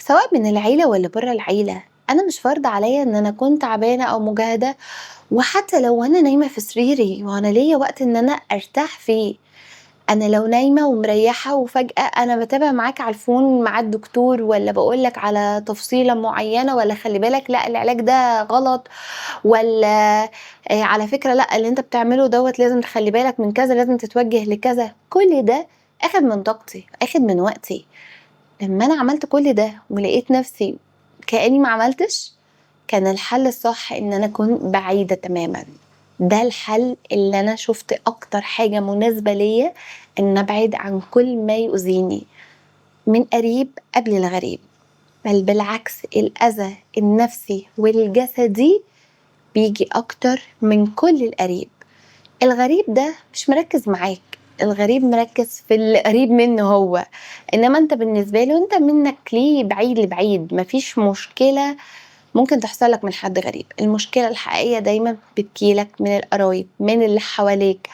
سواء من العيلة والّا برّه العيلة، أنا مش فارضة عليَّ إن أنا أكون تعبانة أو مُجهدة، وحتى لو أنا نايمة في سريري وأنا ليّا وقت إن أنا أرتاح فيه. أنا لو نايمة ومريّحة وفجأة أنا باتابع معاك على الفون ميعاد دكتور والّا باقول لك على تفصيلة معيّنة والّا خلّي بالك لأ العلاج ده غلط والّا على فكرة لأ اللي أنت بتعمله دوّة لازم تخلّي بالك من كذا، لازم تتوجه لكذا، كل ده آخد من طاقتي، آخد من وقتي. لمّا أنا عملت كل ده ولقيت نفسي كإني ما عملتش، كان الحل الصح إن أنا أكون بعيدة تمامًا. ده الحل اللي أنا شُفت أكتر حاجة مناسبة ليّا إن أبعد عن كل ما يؤذيني، من قريب قبل الغريب، بل بالعكس الأذى النفسي والجسدي بييجي أكتر من كل القريب. الغريب ده مش مركّز معاك، الغريب مركّز في اللي قريب منّه هو، إنّما أنت بالنسبة له أنت منّك ليه بعيد لبعيد، ما فيش مشكلة ممكن تحصل لك من حد غريب، المشكلة الحقيقية دايمًا بتيجي لك من القرايب، من اللي حواليك.